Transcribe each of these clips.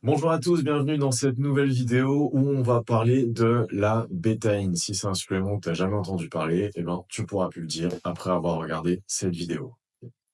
Bonjour à tous, bienvenue dans cette nouvelle vidéo où on va parler de la bétaïne. Si c'est un supplément que tu n'as jamais entendu parler, eh ben, tu pourras plus le dire après avoir regardé cette vidéo.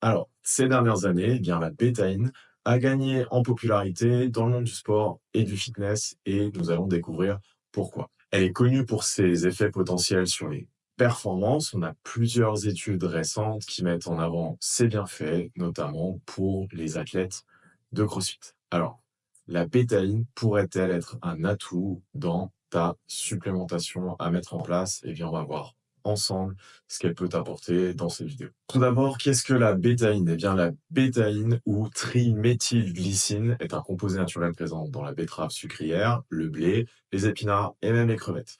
Alors, ces dernières années, eh bien, la bétaïne a gagné en popularité dans le monde du sport et du fitness et nous allons découvrir pourquoi. Elle est connue pour ses effets potentiels sur les performances. On a plusieurs études récentes qui mettent en avant ses bienfaits, notamment pour les athlètes de CrossFit. Alors, la bétaïne pourrait-elle être un atout dans ta supplémentation à mettre en place? Eh bien, on va voir ensemble ce qu'elle peut apporter dans cette vidéo. Tout d'abord, qu'est-ce que la bétaïne? Eh bien, la bétaïne ou triméthylglycine est un composé naturel présent dans la betterave sucrière, le blé, les épinards et même les crevettes.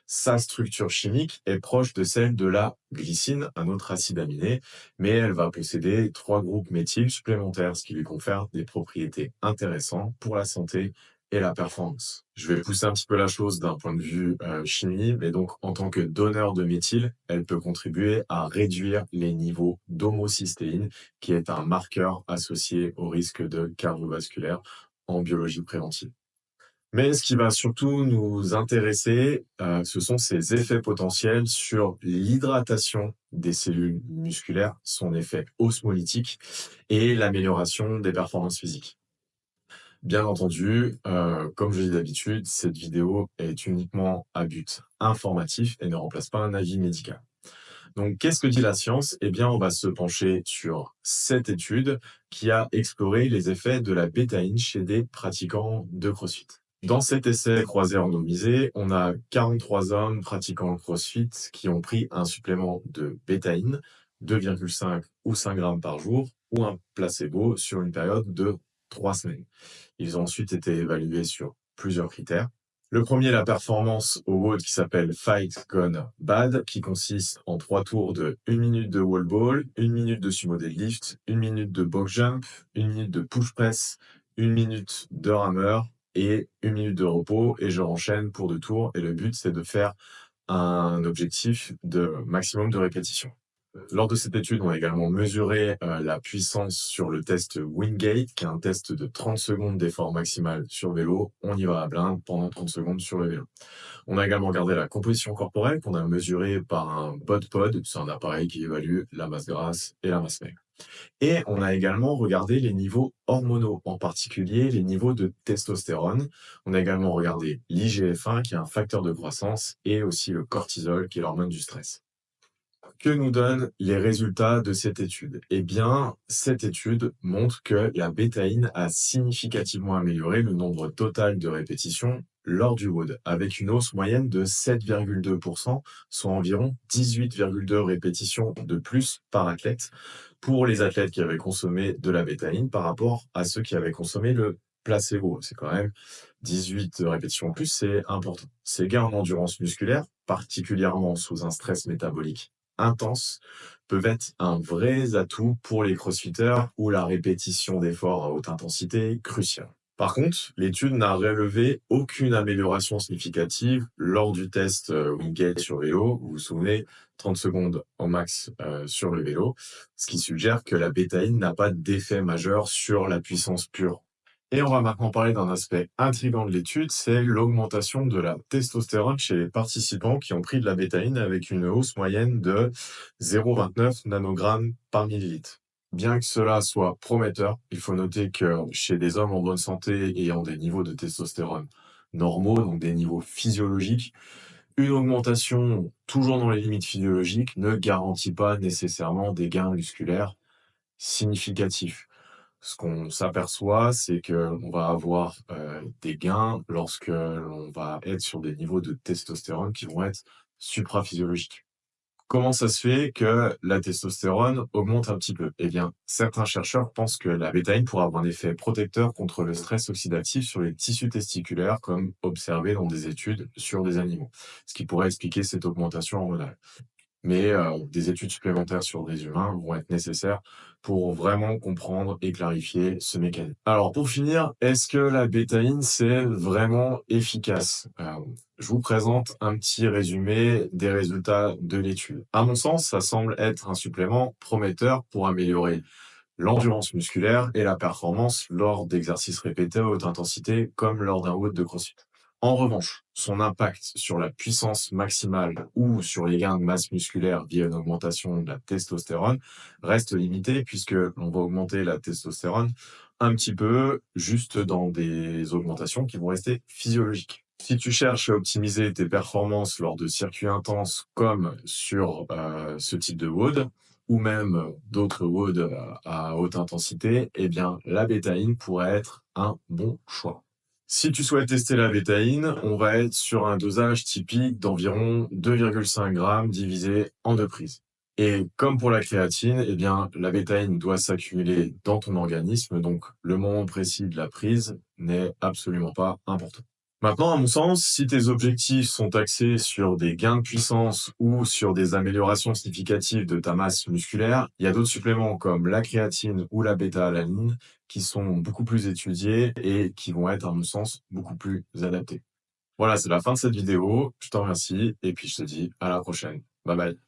Sa structure chimique est proche de celle de la glycine, un autre acide aminé, mais elle va posséder 3 groupes méthyl supplémentaires, ce qui lui confère des propriétés intéressantes pour la santé et la performance. Je vais pousser un petit peu la chose d'un point de vue chimie, mais donc en tant que donneur de méthyle, elle peut contribuer à réduire les niveaux d'homocystéine, qui est un marqueur associé au risque de cardiovasculaire en biologie préventive. Mais ce qui va surtout nous intéresser, ce sont ses effets potentiels sur l'hydratation des cellules musculaires, son effet osmolytique et l'amélioration des performances physiques. Bien entendu, comme je dis d'habitude, cette vidéo est uniquement à but informatif et ne remplace pas un avis médical. Donc, qu'est-ce que dit la science? Eh bien, on va se pencher sur cette étude qui a exploré les effets de la bétaïne chez des pratiquants de CrossFit. Dans cet essai croisé randomisé, on a 43 hommes pratiquant le CrossFit qui ont pris un supplément de bétaïne, 2,5 ou 5 grammes par jour, ou un placebo sur une période de 3 semaines. Ils ont ensuite été évalués sur plusieurs critères. Le premier, la performance au WOD qui s'appelle Fight Gone Bad, qui consiste en 3 tours de 1 minute de wall ball, 1 minute de sumo deadlift, 1 minute de box jump, 1 minute de push press, 1 minute de rameur et 1 minute de repos. Et je renchaîne pour 2 tours. Et le but, c'est de faire un objectif de maximum de répétitions. Lors de cette étude, on a également mesuré la puissance sur le test Wingate, qui est un test de 30 secondes d'effort maximal sur vélo. On y va à blinde pendant 30 secondes sur le vélo. On a également regardé la composition corporelle qu'on a mesurée par un BODPOD, c'est un appareil qui évalue la masse grasse et la masse maigre. Et on a également regardé les niveaux hormonaux, en particulier les niveaux de testostérone. On a également regardé l'IGF-1, qui est un facteur de croissance, et aussi le cortisol, qui est l'hormone du stress. Que nous donnent les résultats de cette étude? Eh bien, cette étude montre que la bétaïne a significativement amélioré le nombre total de répétitions lors du WOD, avec une hausse moyenne de 7,2%, soit environ 18,2 répétitions de plus par athlète pour les athlètes qui avaient consommé de la bétaïne par rapport à ceux qui avaient consommé le placebo. C'est quand même 18 répétitions en plus, c'est important. Ces gains en endurance musculaire, particulièrement sous un stress métabolique intenses peuvent être un vrai atout pour les crossfitters où la répétition d'efforts à haute intensité est cruciale. Par contre, l'étude n'a relevé aucune amélioration significative lors du test Wingate sur vélo. Vous vous souvenez, 30 secondes au max sur le vélo, ce qui suggère que la bétaïne n'a pas d'effet majeur sur la puissance pure. Et on va maintenant parler d'un aspect intriguant de l'étude, c'est l'augmentation de la testostérone chez les participants qui ont pris de la bétaïne avec une hausse moyenne de 0,29 nanogrammes par millilitre. Bien que cela soit prometteur, il faut noter que chez des hommes en bonne santé ayant des niveaux de testostérone normaux, donc des niveaux physiologiques, une augmentation toujours dans les limites physiologiques ne garantit pas nécessairement des gains musculaires significatifs. Ce qu'on s'aperçoit, c'est qu'on va avoir des gains lorsque l'on va être sur des niveaux de testostérone qui vont être supraphysiologiques. Comment ça se fait que la testostérone augmente un petit peu? Eh bien, certains chercheurs pensent que la bétaïne pourrait avoir un effet protecteur contre le stress oxydatif sur les tissus testiculaires, comme observé dans des études sur des animaux, ce qui pourrait expliquer cette augmentation hormonale. Mais des études supplémentaires sur des humains vont être nécessaires pour vraiment comprendre et clarifier ce mécanisme. Alors pour finir, est-ce que la bétaïne, c'est vraiment efficace? Je vous présente un petit résumé des résultats de l'étude. À mon sens, ça semble être un supplément prometteur pour améliorer l'endurance musculaire et la performance lors d'exercices répétés à haute intensité, comme lors d'un WOD de CrossFit. En revanche, son impact sur la puissance maximale ou sur les gains de masse musculaire via une augmentation de la testostérone reste limité, puisque on va augmenter la testostérone un petit peu, juste dans des augmentations qui vont rester physiologiques. Si tu cherches à optimiser tes performances lors de circuits intenses comme sur ce type de WOD, ou même d'autres WOD à haute intensité, eh bien la bétaïne pourrait être un bon choix. Si tu souhaites tester la bétaïne, on va être sur un dosage typique d'environ 2,5 grammes divisé en 2 prises. Et comme pour la créatine, eh bien, la bétaïne doit s'accumuler dans ton organisme, donc le moment précis de la prise n'est absolument pas important. Maintenant, à mon sens, si tes objectifs sont axés sur des gains de puissance ou sur des améliorations significatives de ta masse musculaire, il y a d'autres suppléments comme la créatine ou la bêta-alanine qui sont beaucoup plus étudiés et qui vont être, à mon sens, beaucoup plus adaptés. Voilà, c'est la fin de cette vidéo. Je t'en remercie et puis je te dis à la prochaine. Bye bye.